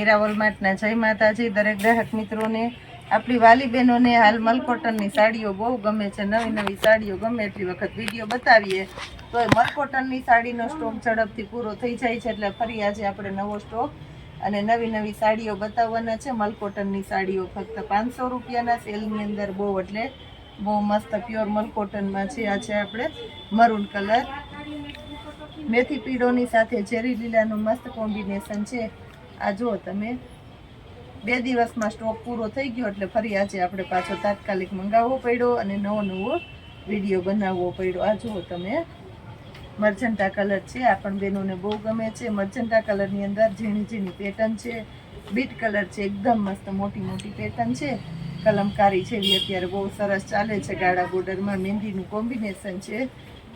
મીરા વોલમાર્ટના જય માતાજી દરેક ગ્રાહક મિત્રોને. આપણી વાલી બહેનોને હાલ મલકોટનની સાડીઓ બહુ ગમે છે, નવી નવી સાડીઓ ગમે એટલી વખત વિડીયો બતાવીએ તો મલકોટનની સાડીનો સ્ટોક ઝડપથી પૂરો થઈ જાય છે, એટલે ફરી આજે આપણે નવો સ્ટોક અને નવી નવી સાડીઓ બતાવવાના છે. મલકોટનની સાડીઓ ફક્ત 500 રૂપિયાના સેલની અંદર બહુ એટલે બહુ મસ્ત પ્યોર મલકોટનમાં છે. આ છે આપણે મરૂન કલર, મેથી પીળોની સાથે ઝેરી લીલાનું મસ્ત કોમ્બિનેશન છે. આ જુઓ તમે, 2 દિવસમાં સ્ટોક પૂરો થઈ ગયો એટલે ફરી આજે આપણે પાછો તાત્કાલિક મંગાવવો પડ્યો અને નવો વિડીયો બનાવવો પડ્યો. આ જુઓ તમે, મર્જન્ટા કલર છે, આ પણ બહેનોને બહુ ગમે છે. મર્જન્ટા કલરની અંદર ઝીણી ઝીણી પેટર્ન છે, બીટ કલર છે, એકદમ મસ્ત મોટી મોટી પેટર્ન છે, કલમકારી છે, એવી અત્યારે બહુ સરસ ચાલે છે. ગાળા બોર્ડરમાં મહેંદીનું કોમ્બિનેશન છે,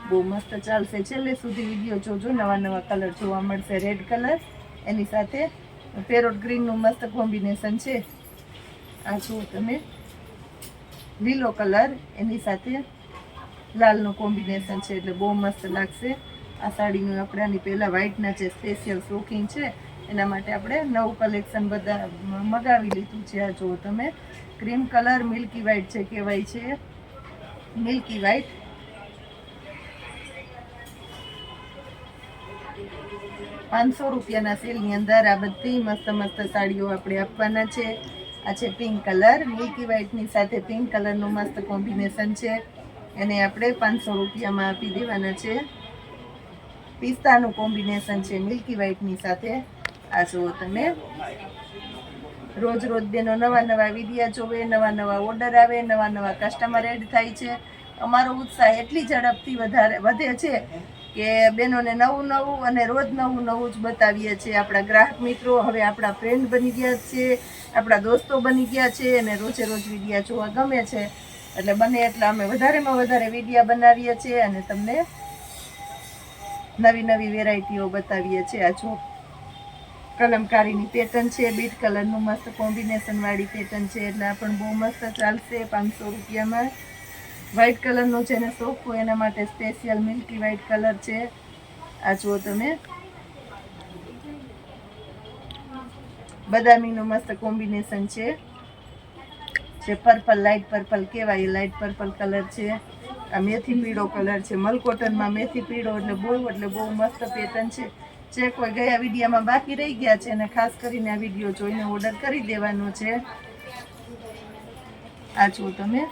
બહુ મસ્ત ચાલશે. છેલ્લે સુધી વિડીયો જોજો, નવા નવા કલર જોવા મળશે. રેડ કલર એની સાથે પેરોટ ગ્રીનનું મસ્ત કોમ્બિનેશન છે. આ જુઓ તમે, લીલો કલર એની સાથે લાલનું કોમ્બિનેશન છે, એટલે બહુ મસ્ત લાગશે આ સાડીનું. આપણે આની પહેલાં વ્હાઇટના જે સ્પેશિયલ શોખીન છે એના માટે આપણે નવું કલેક્શન બધા મગાવી લીધું છે. આ જુઓ તમે, ક્રીમ કલર મિલ્કી વ્હાઇટ છે, કહેવાય છે મિલ્કી વ્હાઇટ. ₹500 સેલની અંદર આ બધી મસ્ત મસ્ત સાડીઓ આપણે આપવાના છે. આ છે પિંક કલર, મિલ્કી વ્હાઇટની સાથે પિંક કલરનું મસ્ત કોમ્બિનેશન છે, એને આપણે ₹500 આપી દેવાના છે. પિસ્તાનું કોમ્બિનેશન છે મિલ્કી વ્હાઇટની સાથે. આ જુઓ તમે, રોજ રોજ બેનો નવા નવા વિડીયા જોવે, નવા નવા ઓર્ડર આવે, નવા નવા કસ્ટમર એડ થાય છે. અમારો ઉત્સાહ એટલી ઝડપથી વધે છે કે બહેનોને નવું નવું અને રોજ નવું નવું જ બતાવીએ છીએ. આપણા ગ્રાહક મિત્રો હવે આપણા ફ્રેન્ડ બની ગયા છે, આપણા દોસ્તો બની ગયા છે, અને રોજે રોજ વિડીયા જોવા ગમે છે, એટલે બને એટલા અમે વધારેમાં વધારે વિડીયા બનાવીએ છીએ અને તમને નવી નવી વેરાયટીઓ બતાવીએ છીએ. આ જો કલમકારીની પેટર્ન છે, બીટ કલરનું મસ્ત કોમ્બિનેશન વાળી પેટર્ન છે, એટલે આ પણ બહુ મસ્ત ચાલશે ₹500. વ્હાઇટ કલરનો જેને શોખ હોય એના માટે સ્પેશિયલ મિલ્કી વ્હાઇટ કલર છે. આ જુઓ તમે, બદામીનું મસ્ત કોમ્બિનેશન છે, જે પર્પલ, લાઇટ પર્પલ કહેવાય, લાઇટ પર્પલ કલર છે. આ મેથી પીળો કલર છે, મલકોટનમાં મેથી પીળો એટલે બહુ મસ્ત પેટર્ન છે. જે કોઈ ગયા વિડીયામાં બાકી રહી ગયા છે અને ખાસ કરીને આ વિડીયો જોઈને ઓર્ડર કરી દેવાનો છે. આ જુઓ તમે,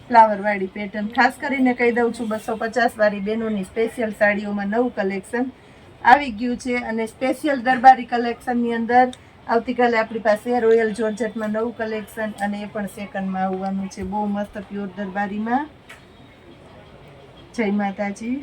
ફ્લાવર વાળી પેટર્ન. ખાસ કરીને કહી દઉં છું, 250 વાળી બહેનોની સ્પેશિયલ સાડીઓમાં નવું કલેક્શન આવી ગયું છે, અને સ્પેશિયલ દરબારી કલેક્શનની અંદર આવતીકાલે આપણી પાસે રોયલ જોર્જેટમાં નવું કલેક્શન, અને એ પણ સેકન્ડમાં આવવાનું છે, બહુ મસ્ત પ્યોર દરબારીમાં. જય માતાજી.